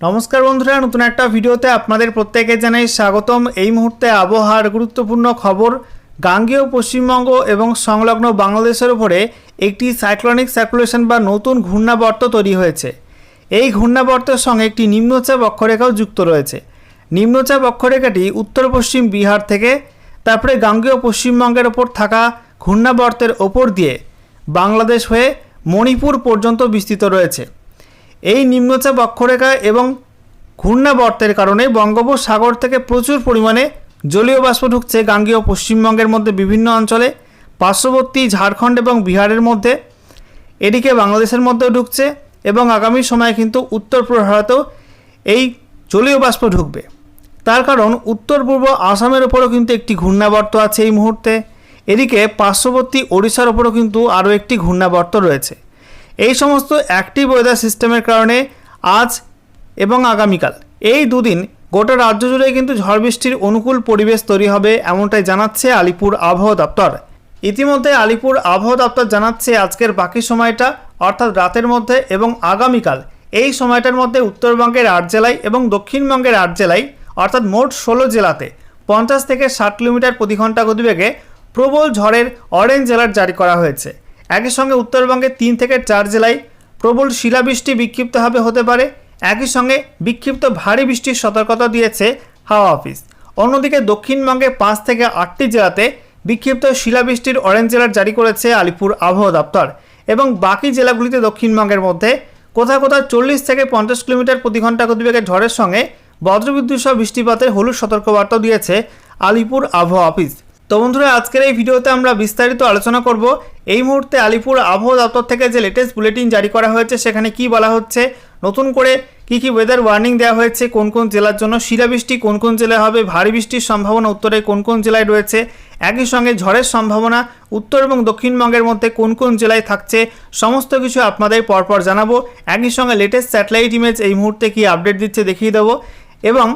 नमस्कार बंधुरा नतून एक भिडियोते आपनादेर प्रत्येके जानाई स्वागतम। এই মুহূর্তে আবহাওয়ার গুরুত্বপূর্ণ খবর। গাঙ্গেয় পশ্চিমবঙ্গ এবং সংলগ্ন বাংলাদেশের উপরে একটি সাইক্লোনিক সার্কুলেশন বা নতুন ঘূর্ণাবর্ত তৈরি হয়েছে। এই ঘূর্ণাবর্তের সঙ্গে একটি নিম্নচাপ অক্ষরেখাও যুক্ত রয়েছে। নিম্নচাপ অক্ষরেখাটি উত্তর পশ্চিম বিহার থেকে তারপরে গাঙ্গেয় পশ্চিমবঙ্গের ওপর থাকা ঘূর্ণাবর্তের ওপর দিয়ে বাংলাদেশ হয়ে মণিপুর পর্যন্ত বিস্তৃত রয়েছে। এই নিম্নচাপ অক্ষরেখা এবং ঘূর্ণাবর্তের কারণে বঙ্গোপসাগর থেকে প্রচুর পরিমাণে জলীয় বাষ্প ঢুকছে গাঙ্গেয় পশ্চিমবঙ্গের মধ্যে বিভিন্ন অঞ্চলে, পার্শ্ববর্তী ঝাড়খণ্ড এবং বিহারের মধ্যে, এদিকে বাংলাদেশের মধ্যেও ঢুকছে এবং আগামী সময়ে কিন্তু উত্তর পূর্ব ভারতেও এই জলীয় বাষ্প ঢুকবে। তার কারণ উত্তর পূর্ব আসামের ওপরও কিন্তু একটি ঘূর্ণাবর্ত আছে এই মুহূর্তে, এদিকে পার্শ্ববর্তী ওড়িশার ওপরও কিন্তু আরও একটি ঘূর্ণাবর্ত রয়েছে। এই সমস্ত অ্যাক্টিভ ওয়েদার সিস্টেমের কারণে আজ এবং আগামীকাল এই দুদিন গোটা রাজ্য জুড়ে কিন্তু ঝড় বৃষ্টির অনুকূল পরিবেশ তৈরি হবে এমনটাই জানাচ্ছে আলিপুর আবহাওয়া দপ্তর। ইতিমধ্যে আলিপুর আবহাওয়া দপ্তর জানাচ্ছে আজকের বাকি সময়টা অর্থাৎ রাতের মধ্যে এবং আগামীকাল এই সময়টার মধ্যে উত্তরবঙ্গের 8 জেলায় এবং দক্ষিণবঙ্গের 8 জেলায় অর্থাৎ মোট 16 জেলাতে 50 থেকে 60 কিলোমিটার প্রতি ঘন্টা গতিবেগে প্রবল ঝড়ের অরেঞ্জ অ্যালার্ট জারি করা হয়েছে। একই সঙ্গে উত্তরবঙ্গের 3 থেকে 4 জেলায় প্রবল শিলাবৃষ্টি বিক্ষিপ্তভাবে হতে পারে। একই সঙ্গে বিক্ষিপ্ত ভারী বৃষ্টির সতর্কতা দিয়েছে হাওয়া অফিস। অন্যদিকে দক্ষিণবঙ্গে 5 থেকে 8টি জেলাতে বিক্ষিপ্ত শিলাবৃষ্টির অরেঞ্জ অ্যালার্ট জারি করেছে আলিপুর আবহাওয়া দপ্তর এবং বাকি জেলাগুলিতে দক্ষিণবঙ্গের মধ্যে কোথাও কোথাও 40 থেকে 50 কিলোমিটার প্রতি ঘন্টা গতিবেগে ঝড়ের সঙ্গে বজ্রবিদ্যুৎ সহ বৃষ্টিপাতের হলুদ সতর্কবার্তা দিয়েছে আলিপুর আবহাওয়া অফিস। তো বন্ধুরা আজকের এই ভিডিওতে আমরা বিস্তারিত আলোচনা করব এই মুহূর্তে আলিপুর আবহাওয়া দপ্তর থেকে যে লেটেস্ট বুলেটিন জারি করা হয়েছে সেখানে কি বলা হচ্ছে, নতুন করে কি ওয়েদার ওয়ার্নিং দেওয়া হয়েছে, কোন কোন জেলার জন্য শিলাবৃষ্টি কোন কোন জেলায় হবে, ভারী বৃষ্টির সম্ভাবনা উত্তরে কোন কোন জেলায় রয়েছে, একই সঙ্গে ঝড়ের সম্ভাবনা উত্তর এবং দক্ষিণবঙ্গের মধ্যে কোন কোন জেলায় থাকছে, সমস্ত কিছু আপনাদের পরপর জানাবো। একই সঙ্গে লেটেস্ট স্যাটেলাইট ইমেজ এই মুহূর্তে কি আপডেট দিচ্ছে দেখিয়ে দেবো এবং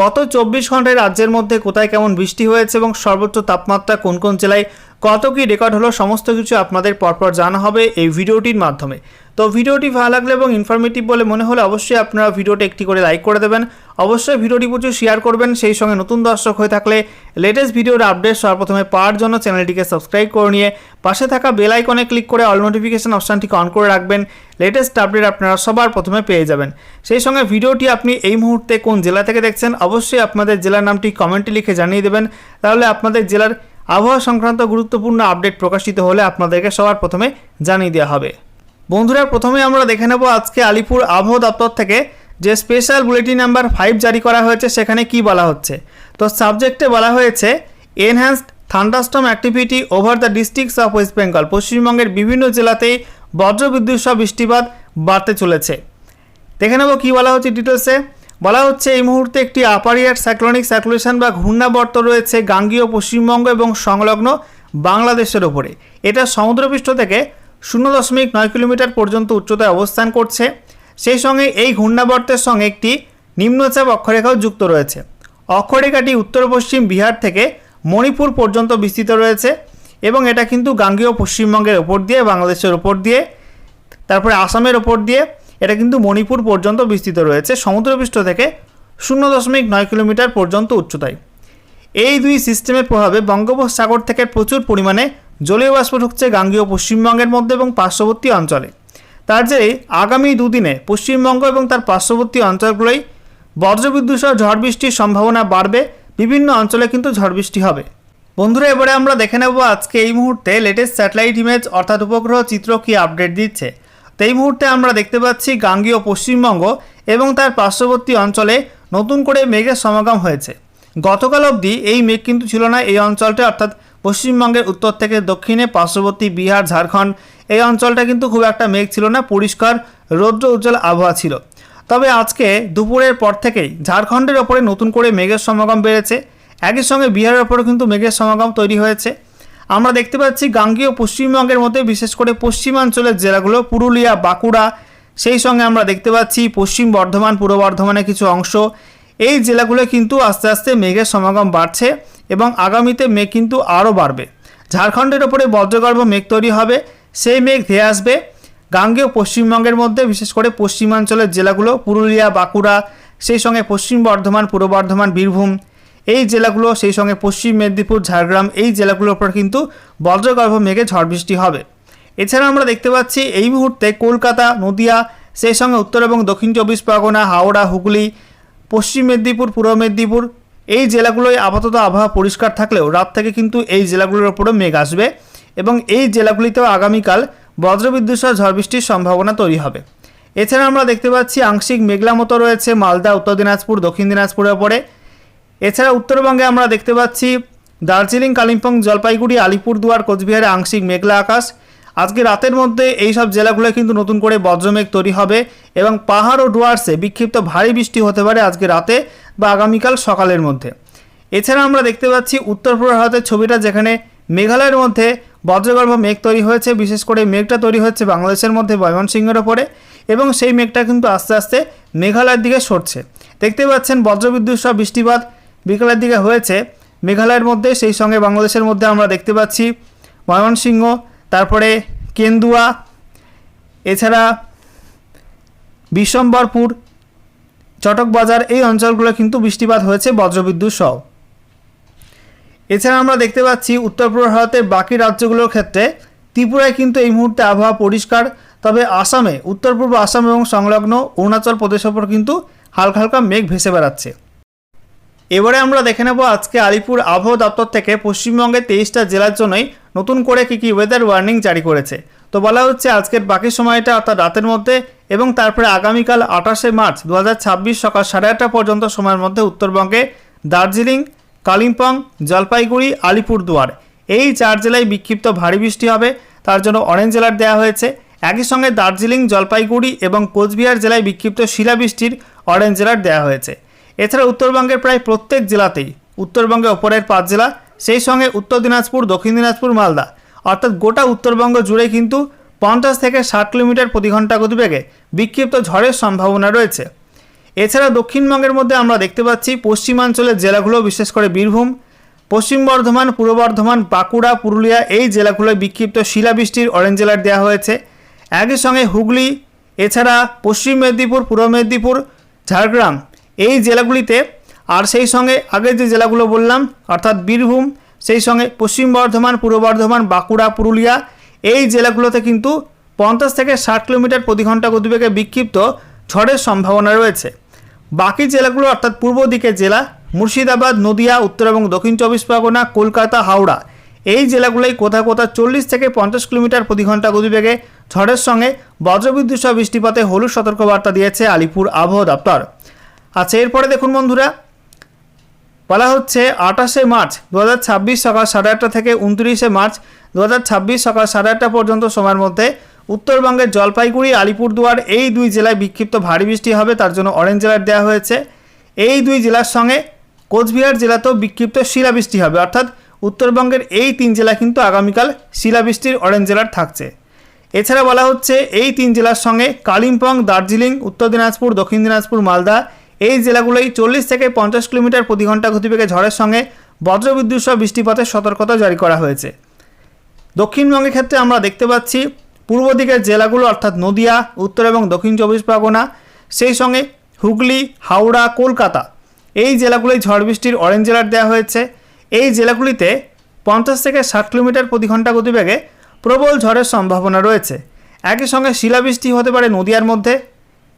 গত 24 ঘন্টায় রাজ্যের মধ্যে কোথায় কেমন বৃষ্টি হয়েছে এবং সর্বোচ্চ তাপমাত্রা কোন কোন জেলায় কত কি রেকর্ড হলো সমস্ত কিছু আপনাদের পরপর জানা হবে এই ভিডিওটির মাধ্যমে। তো ভিডিওটি ভালো লাগলে এবং ইনফরমেটিভ বলে মনে হলে অবশ্যই আপনারা ভিডিওটি একটি করে লাইক করে দেবেন, অবশ্যই ভিডিওটি প্রচুর শেয়ার করবেন। সেই সঙ্গে নতুন দর্শক হয়ে থাকলে লেটেস্ট ভিডিওর আপডেট সর্বপ্রথমে পাওয়ার জন্য চ্যানেলটিকে সাবস্ক্রাইব করে নিয়ে পাশে থাকা বেল আইকনে ক্লিক করে অল নোটিফিকেশন অপশানটিকে অন করে রাখবেন। লেটেস্ট আপডেট আপনারা সবার প্রথমে পেয়ে যাবেন। সেই সঙ্গে ভিডিওটি আপনি এই মুহূর্তে কোন জেলা থেকে দেখছেন অবশ্যই আপনাদের জেলার নামটি কমেন্টে লিখে জানিয়ে দেবেন, তাহলে আপনাদের জেলার আবহাওয়া সংক্রান্ত গুরুত্বপূর্ণ আপডেট প্রকাশিত হলে আপনাদেরকে সবার প্রথমে জানিয়ে দেওয়া হবে। বন্ধুরা প্রথমে আমরা দেখে নেব আজকে আলিপুর আবহাওয়া দপ্তর থেকে যে স্পেশাল বুলেটিন নাম্বার 5 জারি করা হয়েছে সেখানে কি বলা হচ্ছে। তো সাবজেক্টে বলা হয়েছে enhanced thunderstorm activity over the districts of West Bengal. পশ্চিমবঙ্গের বিভিন্ন জেলাতেই বজ্রবিদ্যুৎ সহ বৃষ্টিপাত বাড়তে চলেছে। দেখে নেব কী বলা হচ্ছে ডিটেলসে। বলা হচ্ছে এই মুহূর্তে একটি আপার এয়ার সাইক্লোনিক সার্কুলেশন বা ঘূর্ণাবর্ত রয়েছে গাঙ্গেয় পশ্চিমবঙ্গ এবং সংলগ্ন বাংলাদেশের ওপরে। এটা সমুদ্রপৃষ্ঠ থেকে 0.9 কিলোমিটার পর্যন্ত উচ্চতায় অবস্থান করছে। সেই সঙ্গে এই ঘূর্ণাবর্তের সঙ্গে একটি নিম্নচাপ অক্ষরেখাও যুক্ত রয়েছে। অক্ষরেখাটি উত্তর পশ্চিম বিহার থেকে মণিপুর পর্যন্ত বিস্তৃত রয়েছে এবং এটা কিন্তু গাঙ্গেয় পশ্চিমবঙ্গের ওপর দিয়ে বাংলাদেশের ওপর দিয়ে তারপরে আসামের ওপর দিয়ে এটা কিন্তু মণিপুর পর্যন্ত বিস্তৃত রয়েছে সমুদ্রপৃষ্ঠ থেকে 0.9 কিলোমিটার পর্যন্ত উচ্চতায়। এই দুই সিস্টেমের প্রভাবে বঙ্গোপসাগর থেকে প্রচুর পরিমাণে জলীয় বাষ্প ঢুকছে গাঙ্গেয় পশ্চিমবঙ্গের মধ্যে এবং পার্শ্ববর্তী অঞ্চলে। তার জেরেই আগামী দুদিনে পশ্চিমবঙ্গ এবং তার পার্শ্ববর্তী অঞ্চলগুলোই বজ্রবিদ্যুৎ সহ ঝড় বৃষ্টির সম্ভাবনা বাড়বে, বিভিন্ন অঞ্চলে কিন্তু ঝড় বৃষ্টি হবে। বন্ধুরা এবারে আমরা দেখে নেব আজকে এই মুহূর্তে লেটেস্ট স্যাটেলাইট ইমেজ অর্থাৎ উপগ্রহ চিত্র কি আপডেট দিচ্ছে। তো এই মুহূর্তে আমরা দেখতে পাচ্ছি গাঙ্গেয় পশ্চিমবঙ্গ এবং তার পার্শ্ববর্তী অঞ্চলে নতুন করে মেঘের সমাগম হয়েছে। গতকাল অবধি এই মেঘ কিন্তু ছিল না এই অঞ্চলটা, অর্থাৎ পশ্চিমবঙ্গের উত্তর থেকে দক্ষিণে পার্শ্ববর্তী বিহার ঝাড়খণ্ড এই অঞ্চলটা কিন্তু খুব একটা মেঘ ছিল না, পরিষ্কার রৌদ্র উজ্জ্বল আবহাওয়া ছিল। তবে আজকে দুপুরের পর থেকেই ঝাড়খণ্ডের ওপরে নতুন করে মেঘের সমাগম বেড়েছে, একই সঙ্গে বিহারের ওপরে কিন্তু মেঘের সমাগম তৈরি হয়েছে। আমরা দেখতে পাচ্ছি গাঙ্গেয় পশ্চিমবঙ্গের মধ্যে বিশেষ করে পশ্চিমাঞ্চলের জেলাগুলো পুরুলিয়া বাঁকুড়া, সেই সঙ্গে আমরা দেখতে পাচ্ছি পশ্চিম বর্ধমান পূর্ব বর্ধমানের কিছু অংশ, এই জেলাগুলো কিন্তু আস্তে আস্তে মেঘের সমাগম বাড়ছে এবং আগামীতে মেঘ কিন্তু আরও বাড়বে। ঝাড়খণ্ডের ওপরে বজ্রগর্ভ মেঘ তৈরি হবে, সেই মেঘ ধেয়ে আসবে গাঙ্গেয় পশ্চিমবঙ্গের মধ্যে বিশেষ করে পশ্চিমাঞ্চলের জেলাগুলো পুরুলিয়া, বাঁকুড়া, সেই সঙ্গে পশ্চিম বর্ধমান, পূর্ব বর্ধমান, বীরভূম এই জেলাগুলো, সেই সঙ্গে পশ্চিম মেদিনীপুর, ঝাড়গ্রাম এই জেলাগুলোর উপর কিন্তু বজ্রগর্ভ মেঘে ঝড় বৃষ্টি হবে। এছাড়া আমরা দেখতে পাচ্ছি এই মুহূর্তে কলকাতা, নদিয়া, সেই সঙ্গে উত্তর এবং দক্ষিণ চব্বিশ পরগনা, হাওড়া, হুগলি, পশ্চিম মেদিনীপুর, পূর্ব মেদিনীপুর এই জেলাগুলোয় আপাতত আবহাওয়া পরিষ্কার থাকলেও রাত থেকে কিন্তু এই জেলাগুলোর ওপরও মেঘ আসবে এবং এই জেলাগুলিতেও আগামীকাল বজ্রবিদ্যুৎ সহ ঝড় বৃষ্টির সম্ভাবনা তৈরি হবে। এছাড়া আমরা দেখতে পাচ্ছি আংশিক মেঘলা মতো রয়েছে মালদা, উত্তর দিনাজপুর, দক্ষিণ দিনাজপুরের ওপরে। এছাড়া উত্তরবঙ্গে আমরা দেখতে পাচ্ছি দার্জিলিং, কালিম্পং, জলপাইগুড়ি, আলিপুরদুয়ার, কোচবিহারে আংশিক মেঘলা আকাশ। আজকে রাতের মধ্যে এই সব জেলাগুলো কিন্তু নতুন করে বজ্রমেঘ তৈরি হবে এবং পাহাড় ও ডুয়ার্সে বিক্ষিপ্ত ভারী বৃষ্টি হতে পারে আজকে রাতে বা আগামীকাল সকালের মধ্যে। এছাড়া আমরা দেখতে পাচ্ছি উত্তর পূর্ব ভারতের ছবিটা, যেখানে মেঘালয়ের মধ্যে বজ্রগর্ভ মেঘ তৈরি হয়েছে। বিশেষ করে মেঘটা তৈরি হচ্ছে বাংলাদেশের মধ্যে ময়মনসিংহের ওপরে এবং সেই মেঘটা কিন্তু আস্তে আস্তে মেঘালয়ের দিকে সরছে। দেখতে পাচ্ছেন বজ্রবিদ্যুৎ সহ বৃষ্টিপাত বিকালের দিকে হয়েছে মেঘালয়ের মধ্যে, সেই সঙ্গে বাংলাদেশের মধ্যে আমরা দেখতে পাচ্ছি ময়মনসিংহ, তারপরে কেন্দুয়া, এছাড়া বিশম্বরপুর, চটকবাজার এই অঞ্চলগুলো কিন্তু বৃষ্টিপাত হয়েছে বজ্রবিদ্যুৎ সহ। এছাড়া আমরা দেখতে পাচ্ছি উত্তর পূর্ব ভারতের বাকি রাজ্যগুলোর ক্ষেত্রে ত্রিপুরায় কিন্তু এই মুহূর্তে আবহাওয়া পরিষ্কার, তবে আসামে, উত্তর পূর্ব আসাম এবং সংলগ্ন অরুণাচল প্রদেশের ওপর কিন্তু হালকা হালকা মেঘ ভেসে বেড়াচ্ছে। এবারে আমরা দেখে নেব আজকে আলিপুর আবহাওয়া দপ্তর থেকে পশ্চিমবঙ্গের 23টা জেলার জন্যই নতুন করে কী কী ওয়েদার ওয়ার্নিং জারি করেছে। তো বলা হচ্ছে আজকের বাকি সময়টা অর্থাৎ রাতের মধ্যে এবং তারপরে আগামীকাল 28শে মার্চ 2026 সকাল 8:30 পর্যন্ত সময়ের মধ্যে উত্তরবঙ্গে দার্জিলিং, কালিম্পং, জলপাইগুড়ি, আলিপুরদুয়ার এই 4 জেলায় বিক্ষিপ্ত ভারী বৃষ্টি হবে, তার জন্য অরেঞ্জ অ্যালার্ট দেওয়া হয়েছে। একই সঙ্গে দার্জিলিং, জলপাইগুড়ি এবং কোচবিহার জেলায় বিক্ষিপ্ত শিলাবৃষ্টির অরেঞ্জ অ্যালার্ট দেওয়া হয়েছে। এছাড়া উত্তরবঙ্গের প্রায় প্রত্যেক জেলাতেই, উত্তরবঙ্গে ওপরের 5 জেলা, সেই সঙ্গে উত্তর দিনাজপুর, দক্ষিণ দিনাজপুর, মালদা অর্থাৎ গোটা উত্তরবঙ্গ জুড়ে কিন্তু 50 থেকে 60 কিলোমিটার প্রতি ঘন্টা গতিবেগে বিক্ষিপ্ত ঝড়ের সম্ভাবনা রয়েছে। এছাড়া দক্ষিণবঙ্গের মধ্যে আমরা দেখতে পাচ্ছি পশ্চিমাঞ্চলের জেলাগুলো, বিশেষ করে বীরভূম, পশ্চিম বর্ধমান, পূর্ব বর্ধমান, বাঁকুড়া, পুরুলিয়া এই জেলাগুলোয় বিক্ষিপ্ত শিলাবৃষ্টির অরেঞ্জ অ্যালার্ট দেওয়া হয়েছে। একই সঙ্গে হুগলি, এছাড়া পশ্চিম মেদিনীপুর, পূর্ব মেদিনীপুর, ঝাড়গ্রাম এই জেলাগুলিতে, আর সেই সঙ্গে আগের যে জেলাগুলো বললাম অর্থাৎ বীরভূম, সেই সঙ্গে পশ্চিম বর্ধমান, পূর্ব বর্ধমান, বাঁকুড়া, পুরুলিয়া এই জেলাগুলোতে কিন্তু 50 থেকে 60 কিলোমিটার প্রতি ঘন্টা গতিবেগে বিক্ষিপ্ত ঝড়ের সম্ভাবনা রয়েছে। বাকি জেলাগুলো অর্থাৎ পূর্ব দিকের জেলা মুর্শিদাবাদ, নদিয়া, উত্তর এবং দক্ষিণ 24 পরগনা, কলকাতা, হাওড়া এই জেলাগুলোই কোথাও কোথাও 40 থেকে 50 কিলোমিটার প্রতি ঘন্টা গতিবেগে ঝড়ের সঙ্গে বজ্রবিদ্যুৎ সহ বৃষ্টিপাতে হলুদ সতর্কবার্তা দিয়েছে আলিপুর আবহাওয়া দপ্তর। আচ্ছা, এরপরে দেখুন বন্ধুরা, বলা হচ্ছে 28শে মার্চ 2026 সকাল 8:30 থেকে 29শে মার্চ 2026 সকাল 8:30 পর্যন্ত সময়ের মধ্যে উত্তরবঙ্গের জলপাইগুড়ি, আলিপুরদুয়ার এই 2 জেলায় বিক্ষিপ্ত ভারী বৃষ্টি হবে, তার জন্য অরেঞ্জ অ্যালার্ট দেওয়া হয়েছে। এই 2 জেলার সঙ্গে কোচবিহার জেলাতেও বিক্ষিপ্ত শিলাবৃষ্টি হবে, অর্থাৎ উত্তরবঙ্গের এই 3 জেলা কিন্তু আগামীকাল শিলাবৃষ্টির অরেঞ্জ অ্যালার্ট থাকছে। এছাড়া বলা হচ্ছে এই 3 জেলার সঙ্গে কালিম্পং, দার্জিলিং, উত্তর দিনাজপুর, দক্ষিণ দিনাজপুর, মালদা এই জেলাগুলোই 40 থেকে 50 কিলোমিটার প্রতি ঘন্টা গতিবেগে ঝড়ের সঙ্গে বজ্রবিদ্যুৎ সহ বৃষ্টিপাতের সতর্কতা জারি করা হয়েছে। দক্ষিণবঙ্গের ক্ষেত্রে আমরা দেখতে পাচ্ছি পূর্ব দিকের জেলাগুলো অর্থাৎ নদিয়া, উত্তর এবং দক্ষিণ 24 পরগনা, সেই সঙ্গে হুগলি, হাওড়া, কলকাতা এই জেলাগুলোই ঝড় বৃষ্টির অরেঞ্জ অ্যালার্ট দেওয়া হয়েছে। এই জেলাগুলিতে 50 থেকে 60 কিলোমিটার প্রতি ঘন্টা গতিবেগে প্রবল ঝড়ের সম্ভাবনা রয়েছে। একই সঙ্গে শিলাবৃষ্টি হতে পারে নদিয়ার মধ্যে,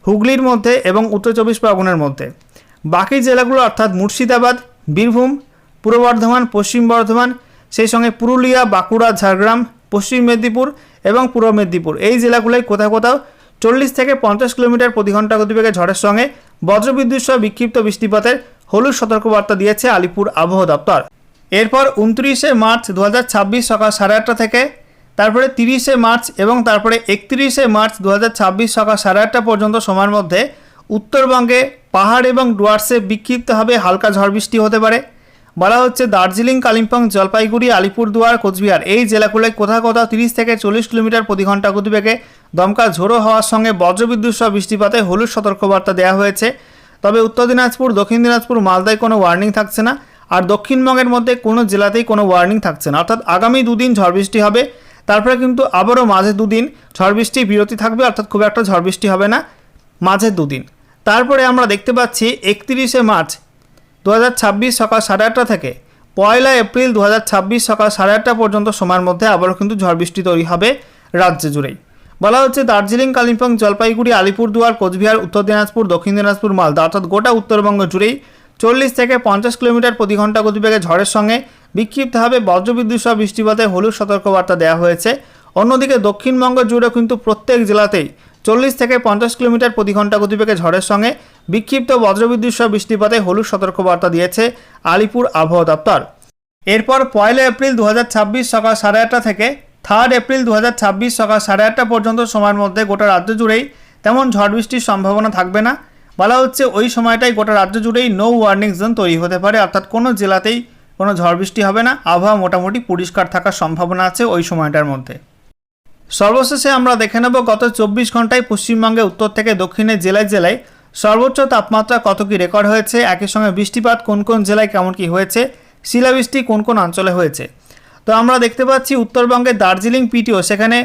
হুগলির মধ্যে এবং উত্তর 24 পরগনার মধ্যে। বাকি জেলাগুলো অর্থাৎ মুর্শিদাবাদ, বীরভূম, পূর্ব বর্ধমান, পশ্চিম বর্ধমান, সেই সঙ্গে পুরুলিয়া, বাঁকুড়া, ঝাড়গ্রাম, পশ্চিম মেদিনীপুর এবং পূর্ব মেদিনীপুর এই জেলাগুলোয় কোথাও কোথাও 40 থেকে 50 কিলোমিটার প্রতি ঘন্টা গতিবেগে ঝড়ের সঙ্গে বজ্রবিদ্যুৎ সহ বিক্ষিপ্ত বৃষ্টিপাতের হলুদ সতর্কবার্তা দিয়েছে আলিপুর আবহাওয়া দপ্তর। এরপর 29শে মার্চ 2026 সকাল 8:30 থেকে, তারপরে 30শে মার্চ এবং তারপরে 31শে মার্চ 2026 সকাল 8:30 পর্যন্ত সময়ের মধ্যে উত্তরবঙ্গে পাহাড় এবং ডুয়ার্সে বিক্ষিপ্তভাবে হালকা ঝড় বৃষ্টি হতে পারে। বলা হচ্ছে দার্জিলিং, কালিম্পং, জলপাইগুড়ি, আলিপুরদুয়ার, কোচবিহার এই জেলাগুলোয় কোথাও কোথাও 30 থেকে 40 কিলোমিটার প্রতি ঘন্টা গতিবেগে দমকা ঝোড়ো হওয়ার সঙ্গে বজ্রবিদ্যুৎ সহ বৃষ্টিপাতে হলুদ সতর্কবার্তা দেওয়া হয়েছে। তবে উত্তর দিনাজপুর, দক্ষিণ দিনাজপুর, মালদায় কোনো ওয়ার্নিং থাকছে না, আর দক্ষিণবঙ্গের মধ্যে কোনো জেলাতেই কোনো ওয়ার্নিং থাকছে না, অর্থাৎ আগামী 2 দিন ঝড় বৃষ্টি হবে, তারপরে কিন্তু আবারও মাঝে দুদিন ঝড় বৃষ্টি বিরতি থাকবে, অর্থাৎ খুব একটা ঝড় বৃষ্টি হবে না মাঝে দুদিন। তারপরে আমরা দেখতে পাচ্ছি 31শে মার্চ 2026 সকাল 8:30 থেকে 1 এপ্রিল 2026 সকাল 8:30 পর্যন্ত সময়ের মধ্যে আবারও কিন্তু ঝড় বৃষ্টি তৈরি হবে রাজ্য জুড়েই। বলা হচ্ছে দার্জিলিং, কালিম্পং, জলপাইগুড়ি, আলিপুরদুয়ার, কোচবিহার, উত্তর দিনাজপুর, দক্ষিণ দিনাজপুর, মালদা অর্থাৎ গোটা উত্তরবঙ্গ জুড়েই 40 থেকে 50 কিলোমিটার প্রতি ঘন্টা গতিবেগে ঝড়ের সঙ্গে বিক্ষিপ্তভাবে বজ্রবিদ্যুৎ সহ বৃষ্টিপাতে হলুদ সতর্কবার্তা দেওয়া হয়েছে। অন্যদিকে দক্ষিণবঙ্গ জুড়ে কিন্তু প্রত্যেক জেলাতেই 40 থেকে 50 কিলোমিটার প্রতি ঘন্টা গতিবেগে ঝড়ের সঙ্গে বিক্ষিপ্ত বজ্রবিদ্যুৎ সহ বৃষ্টিপাতে হলুদ সতর্কবার্তা দিয়েছে আলিপুর আবহাওয়া দপ্তর। এরপর 1 এপ্রিল 2026 সকাল 8:30 থেকে 3 এপ্রিল 2026 সকাল 8:30 পর্যন্ত সময়ের মধ্যে গোটা রাজ্য জুড়েই তেমন ঝড় বৃষ্টির সম্ভাবনা থাকবে না। বলা হচ্ছে ওই সময়টাই গোটা রাজ্য জুড়েই নো ওয়ার্নিং জোন তৈরি হতে পারে, অর্থাৎ কোনো জেলাতেই কোনো ঝড় বৃষ্টি হবে না। আবহাওয়া মোটামুটি পরিষ্কার থাকার সম্ভাবনা আছে ওই সময়টার মধ্যে। সর্বশেষে আমরা দেখে নেব গত 24 ঘন্টায় পশ্চিমবঙ্গে উত্তর থেকে দক্ষিণের জেলায় জেলায় সর্বোচ্চ তাপমাত্রা কত কী রেকর্ড হয়েছে, একই সঙ্গে বৃষ্টিপাত কোন কোন জেলায় কেমন কী হয়েছে, শিলাবৃষ্টি কোন কোন অঞ্চলে হয়েছে। তো আমরা দেখতে পাচ্ছি উত্তরবঙ্গের দার্জিলিং পিটিও সেখানে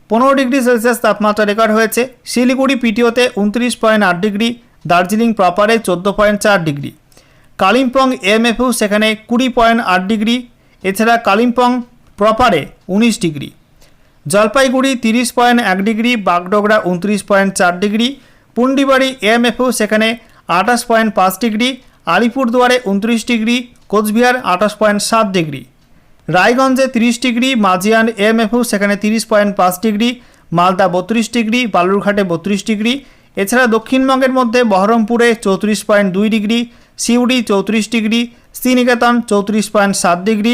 15 ডিগ্রি সেলসিয়াস তাপমাত্রা রেকর্ড হয়েছে। শিলিগুড়ি পিটিওতে 29.8 ডিগ্রি, দার্জিলিং প্রপারে 14.4 ডিগ্রি, কালিম্পং এমএফইউ সেখানে 20.8 ডিগ্রি, এছাড়া কালিম্পং প্রপারে 19 degree, Jalpaiguri 30.1 degree, Bagdogra 29.4 degree, Pundibari MFU সেখানে 28.5 ডিগ্রি, আলিপুরদুয়ারে 29 ডিগ্রি, কোচবিহার 28.7 ডিগ্রি, রায়গঞ্জে 30 ডিগ্রি, মাজিয়ান এমএফইউ সেখানে 30.5 ডিগ্রি, মালদা 32 ডিগ্রি, বালুরঘাটে 32 ডিগ্রি, এছাড়া দক্ষিণবঙ্গের মধ্যে বহরমপুরে 34.2 degree, Suri 34 degree, Sriniketan 34.7 degree,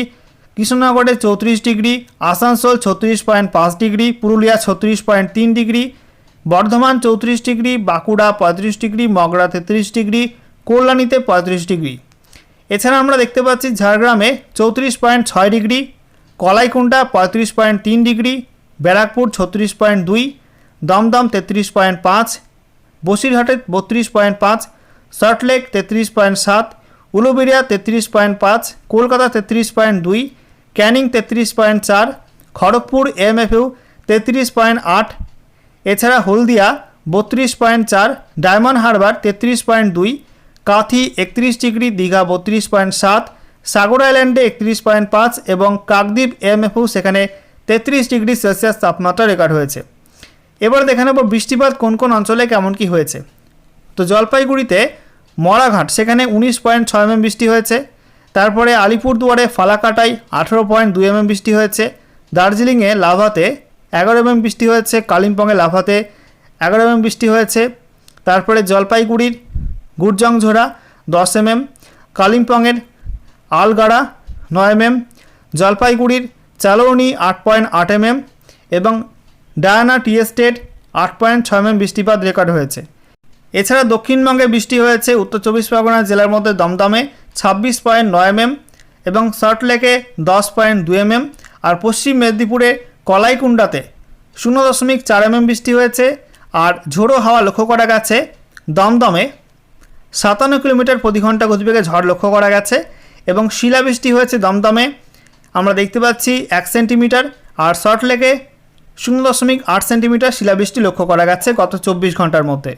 কৃষ্ণনগরে 34 degree, Asansol 36.5 degree, Purulia 36.3 degree, Bardhaman 34 degree, Bankura 35 degree, Mogra 33 degree, কল্যাণীতে 35 ডিগ্রি। এছাড়া আমরা দেখতে পাচ্ছি ঝাড়গ্রামে 34.6 ডিগ্রি, কলাইকুণ্ডা 35.3 ডিগ্রি, ব্যারাকপুর 36.2, দমদম 33.5, বসিরহাটে 32.5, সল্টলেক 33.7, উলুবেড়িয়া 33.5, কলকাতা 33.2, ক্যানিং 33.4, খড়গপুর এমএফইউ 33.8, এছাড়া হলদিয়া 32.4, ডায়মন্ড হারবার 33.2, কাথি 31 ডিগ্রি, দীঘা 32.7, সাগর আইল্যান্ডে 31.5 এবং কাকদ্বীপ এমএফইউ সেখানে 33 ডিগ্রি সেলসিয়াস তাপমাত্রা রেকর্ড হয়েছে। এবার দেখে নেব বৃষ্টিপাত কোন কোন অঞ্চলে কেমন কি হয়েছে। তো জলপাইগুড়িতে মরাঘাট সেখানে 19.6 mm বৃষ্টি হয়েছে। তারপরে আলিপুরদুয়ারে ফালাকাটায় 18.2 mm বৃষ্টি হয়েছে। দার্জিলিংয়ে লাভাতে 11 mm বৃষ্টি হয়েছে। কালিম্পংয়ে লাভাতে 11 mm বৃষ্টি হয়েছে। তারপরে জলপাইগুড়ির গুরজংঝোড়া 10 mm, কালিম্পংয়ের আলগাড়া 9 mm, জলপাইগুড়ির চালৌনি 8.8 mm এবং ডায়ানা টি এস্টেট 8.6 mm বৃষ্টিপাত রেকর্ড হয়েছে। এছাড়া দক্ষিণবঙ্গে বৃষ্টি হয়েছে উত্তর 24 পরগনা জেলার মধ্যে দমদমে 26.9 mm এবং সল্টলেকে 10.2 mm, আর পশ্চিম মেদিনীপুরে কলাইকুণ্ডাতে 0.4 mm বৃষ্টি হয়েছে। আর ঝোড়ো হাওয়া লক্ষ্য করা গেছে দমদমে 57 কিলোমিটার প্রতি ঘন্টা গতিবেগে ঝড় লক্ষ্য করা গেছে এবং শিলাবৃষ্টি হয়েছে দমদমে আমরা দেখতে পাচ্ছি 1 সেন্টিমিটার, আর সল্টলেকে 0.8 সেন্টিমিটার শিলাবৃষ্টি লক্ষ্য করা গেছে গত 24 ঘন্টার মধ্যে।